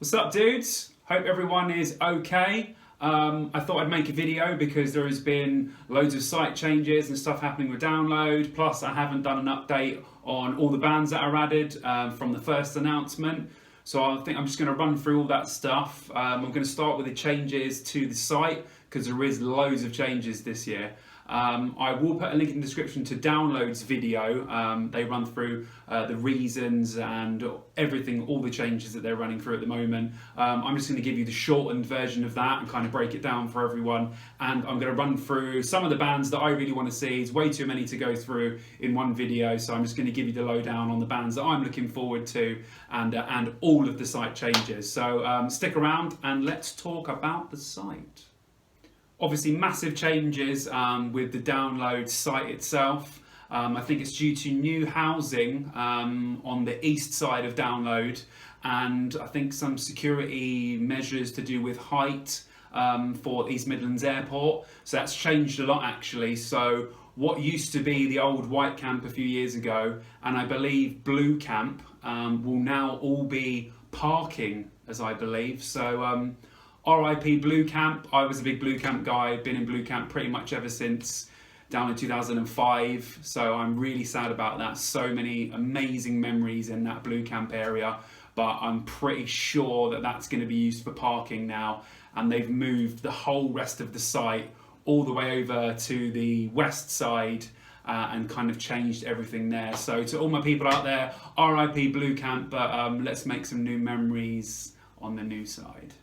What's up, dudes? Hope everyone is okay. I thought I'd make a video because there has been loads of site changes and stuff happening with Download. Plus, I haven't done an update on all the bands that are added from the first announcement. So I think I'm just going to run through all that stuff. I'm going to start with the changes to the site because there is loads of changes this year. I will put a link in the description to Download's video. They run through the reasons and everything, all the changes that they're running through at the moment. I'm just going to give you the shortened version of that and kind of break it down for everyone. And I'm going to run through some of the bands that I really want to see. It's way too many to go through in one video, so I'm just going to give you the lowdown on the bands that I'm looking forward to and all of the site changes. So stick around and let's talk about the site. Obviously, massive changes with the Download site itself. I think it's due to new housing on the east side of Download, and I think some security measures to do with height for East Midlands Airport. So that's changed a lot, actually. So what used to be the old White Camp a few years ago, and I believe Blue Camp, will now all be parking, as I believe. So RIP Blue Camp. I was a big Blue Camp guy, been in Blue Camp pretty much ever since down in 2005, so I'm really sad about that. So many amazing memories in that Blue Camp area, but I'm pretty sure that that's going to be used for parking now, and they've moved the whole rest of the site all the way over to the west side and kind of changed everything there. So to all my people out there, RIP Blue Camp, but let's make some new memories on the new side.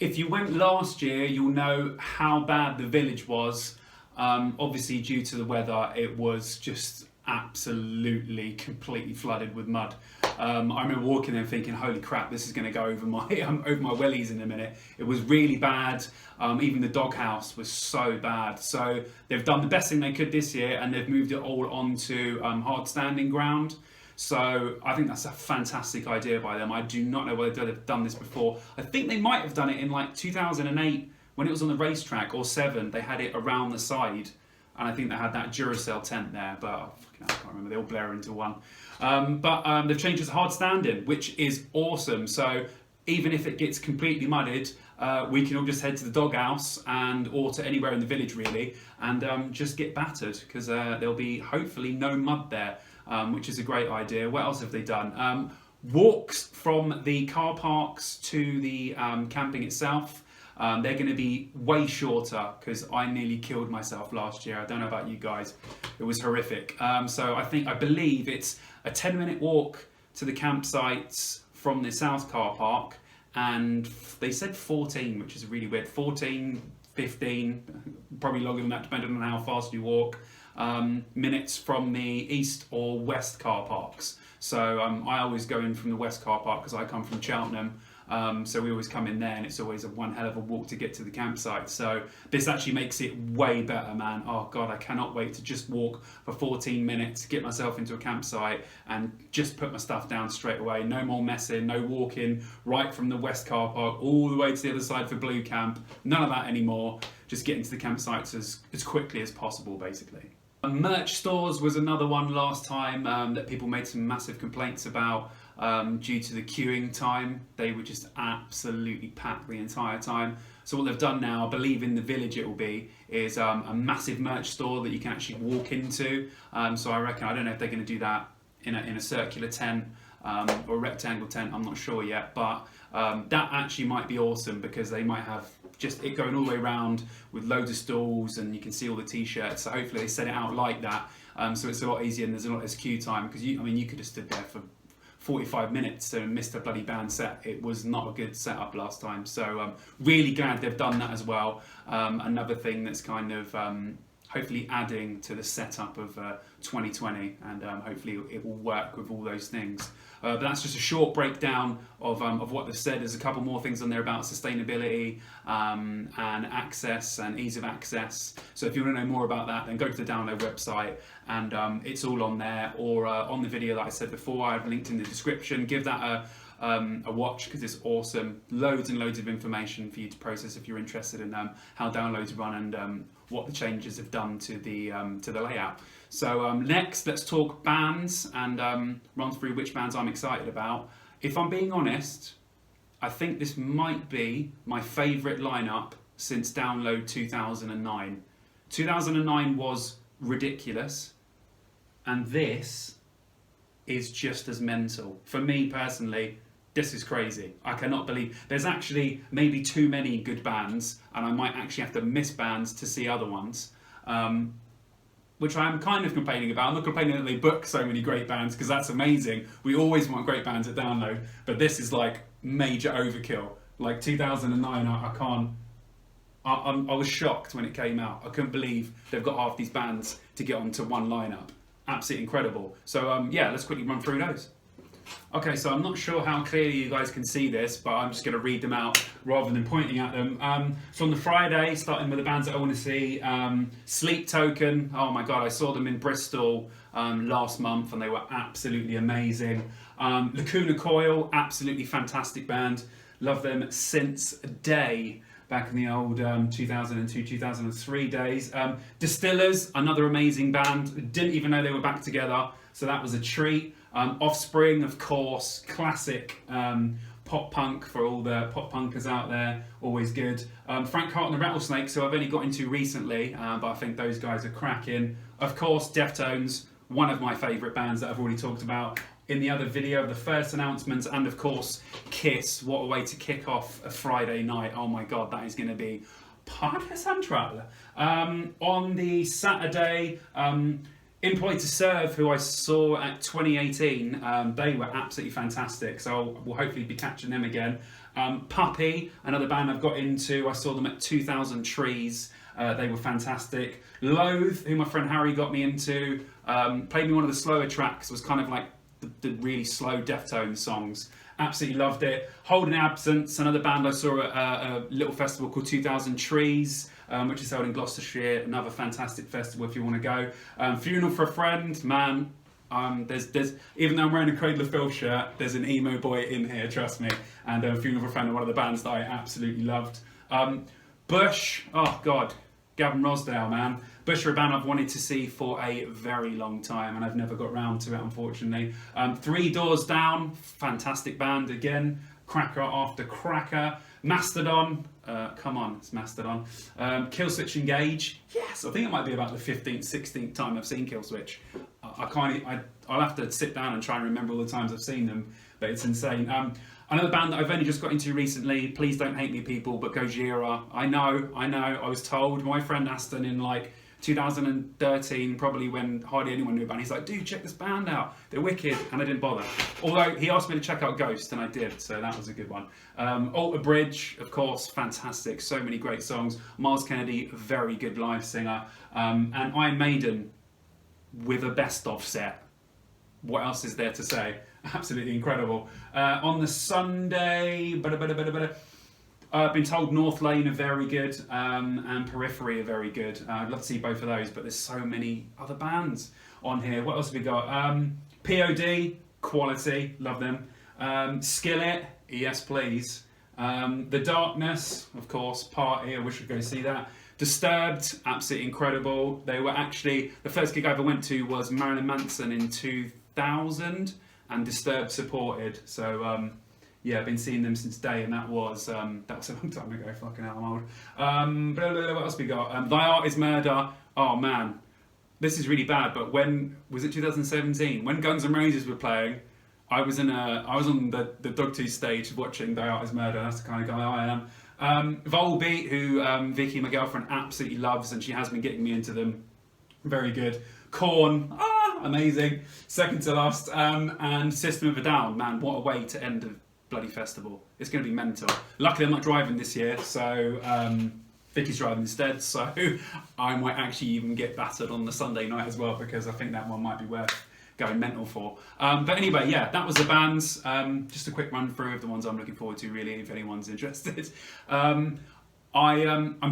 If you went last year, you'll know how bad the village was. Obviously, due to the weather, it was just absolutely completely flooded with mud. I remember walking there thinking, holy crap, this is going to go over my over my wellies in a minute. It was really bad. Even the doghouse was so bad. So they've done the best thing they could this year, and they've moved it all onto hard standing ground. So I think that's a fantastic idea by them. I do not know whether they've done this before. I think they might have done it in like 2008 when it was on the racetrack, or 7. They had it around the side, and I think they had that Duracell tent there, but I can't remember. They all blur into one. But they've changed it to hard standing, which is awesome. So even if it gets completely mudded, we can all just head to the doghouse or to anywhere in the village really, and just get battered because there'll be hopefully no mud there. Which is a great idea. What else have they done? Walks from the car parks to the camping itself. They're going to be way shorter because I nearly killed myself last year. I don't know about you guys. It was horrific. So I believe it's a 10-minute walk to the campsites from the south car park, and they said 14, which is really weird. 14, 15, probably longer than that depending on how fast you walk. Minutes from the east or west car parks. So I always go in from the west car park because I come from Cheltenham. So we always come in there, and it's always a one hell of a walk to get to the campsite. So this actually makes it way better, man. Oh God, I cannot wait to just walk for 14 minutes, get myself into a campsite and just put my stuff down straight away. No more messing, no walking right from the west car park all the way to the other side for Blue Camp. None of that anymore. Just get into the campsites as quickly as possible, basically. Merch stores was another one last time that people made some massive complaints about due to the queuing time. They were just absolutely packed the entire time. So what they've done now, I believe in the village it will be, is a massive merch store that you can actually walk into. So I reckon, I don't know if they're going to do that in a circular tent or a rectangle tent, I'm not sure yet, but that actually might be awesome because they might have just it going all the way around with loads of stalls, and you can see all the t-shirts. So hopefully they set it out like that, so it's a lot easier and there's a lot less queue time, because you could have stood there for 45 minutes and missed a bloody band set. It was not a good setup last time, so really glad they've done that as well. Another thing that's kind of hopefully adding to the setup of 2020, and hopefully it will work with all those things. But that's just a short breakdown of what they've said. There's a couple more things on there about sustainability and access and ease of access. So if you want to know more about that, then go to the Download website, and it's all on there, or on the video that I said before. I've linked in the description. Give that a watch because it's awesome. Loads and loads of information for you to process if you're interested in how Downloads run and what the changes have done to the layout. So next, let's talk bands and run through which bands I'm excited about. If I'm being honest, I think this might be my favourite lineup since Download 2009. 2009 was ridiculous, and this is just as mental. For me personally, this is crazy. I cannot believe there's actually maybe too many good bands, and I might actually have to miss bands to see other ones, which I am kind of complaining about. I'm not complaining that they book so many great bands, because that's amazing. We always want great bands at Download, but this is like major overkill. Like 2009, I can't. I was shocked when it came out. I couldn't believe they've got half these bands to get onto one lineup. Absolutely incredible. So yeah, let's quickly run through those. Okay, so I'm not sure how clearly you guys can see this, but I'm just going to read them out rather than pointing at them. So on the Friday, starting with the bands that I want to see, Sleep Token. Oh my God, I saw them in Bristol last month and they were absolutely amazing. Lacuna Coil, absolutely fantastic band. Love them since day. Back in the old 2002, 2003 days. Distillers, another amazing band. Didn't even know they were back together, so that was a treat. Offspring, of course, classic pop punk for all the pop punkers out there, always good. Frank Hart and the Rattlesnakes, who I've only got into recently, but I think those guys are cracking. Of course, Deftones, one of my favourite bands that I've already talked about in the other video, the first announcement, and of course Kiss. What a way to kick off a Friday night. Oh my God, that is going to be party central. On the Saturday, Employed to Serve, who I saw at 2018, they were absolutely fantastic, so we'll hopefully be catching them again. Puppy, another band I've got into, I saw them at 2000 Trees. They were fantastic. Loathe, who my friend Harry got me into, played me one of the slower tracks. It was kind of like the really slow Deftones songs. Absolutely loved it. Holding Absence, another band I saw at a little festival called 2000 Trees, which is held in Gloucestershire. Another fantastic festival if you want to go. Funeral for a Friend, man. There's even though I'm wearing a Cradle of Filth shirt, there's an emo boy in here, trust me. And Funeral for a Friend are one of the bands that I absolutely loved. Bush, oh God, Gavin Rossdale, man. Bush are a band I've wanted to see for a very long time, and I've never got round to it, unfortunately. Three Doors Down, fantastic band again. Cracker after cracker. Mastodon, come on, it's Mastodon. Killswitch Engage, yes, I think it might be about the 15th, 16th time I've seen Killswitch. I'll have to sit down and try and remember all the times I've seen them, but it's insane. Another band that I've only just got into recently, please don't hate me people, but Gojira. I know, I was told, my friend Aston in like 2013, probably when hardly anyone knew about it, he's like, dude, check this band out, they're wicked, and I didn't bother. Although he asked me to check out Ghost, and I did, so that was a good one. Alter Bridge, of course, fantastic, so many great songs. Miles Kennedy, very good live singer. And Iron Maiden with a best of set. What else is there to say? Absolutely incredible. On the Sunday, I've been told North Lane are very good, and Periphery are very good. I'd love to see both of those, but there's so many other bands on here. What else have we got? POD, quality, love them. Skillet, yes please. The Darkness, of course, Party, I wish I'd go see that. Disturbed, absolutely incredible. They were actually, the first gig I ever went to was Marilyn Manson in 2000, and Disturbed supported, so yeah, I've been seeing them since day, and that was a long time ago. Fucking hell, I'm old. What else we got? Thy Art Is Murder. Oh man, this is really bad. But when was it? 2017, when Guns N' Roses were playing, I was on the Dogtooth stage watching Thy Art Is Murder. That's the kind of guy I am. Volbeat, who Vicky, my girlfriend, absolutely loves, and she has been getting me into them. Very good. Korn, amazing. Second to last, and System of a Down. Man, what a way to end a bloody festival. It's going to be mental. Luckily I'm not driving this year, so Vicky's driving instead, so I might actually even get battered on the Sunday night as well, because I think that one might be worth going mental for. But anyway, yeah, that was the bands. Just a quick run through of the ones I'm looking forward to, really, if anyone's interested. I'm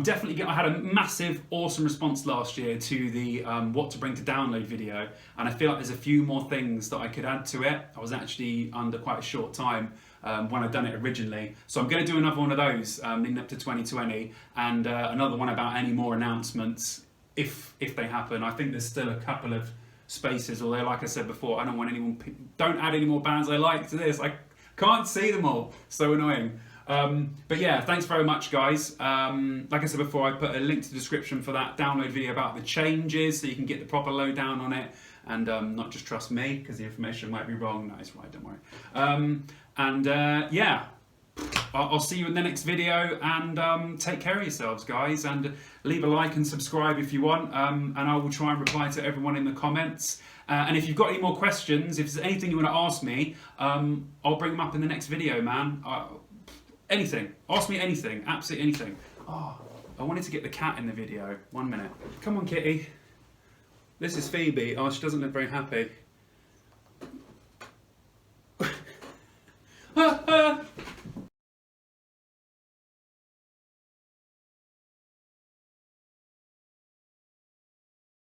definitely I had a massive, awesome response last year to the what to bring to download video, and I feel like there's a few more things that I could add to it. I was actually under quite a short time when I'd done it originally, so I'm going to do another one of those leading up to 2020, and another one about any more announcements if they happen. I think there's still a couple of spaces, although like I said before, I don't want anyone, don't add any more bands I like to this. Can't see them all. So annoying. But yeah, thanks very much, guys. Like I said before, I put a link to the description for that download video about the changes, so you can get the proper lowdown on it, and not just trust me because the information might be wrong. No, it's right. Don't worry. Yeah. I'll see you in the next video, and take care of yourselves, guys, and leave a like and subscribe if you want, and I will try and reply to everyone in the comments. And if you've got any more questions, if there's anything you want to ask me, I'll bring them up in the next video, man. Anything. Ask me anything. Absolutely anything. Oh, I wanted to get the cat in the video. 1 minute. Come on, kitty. This is Phoebe. Oh, she doesn't look very happy.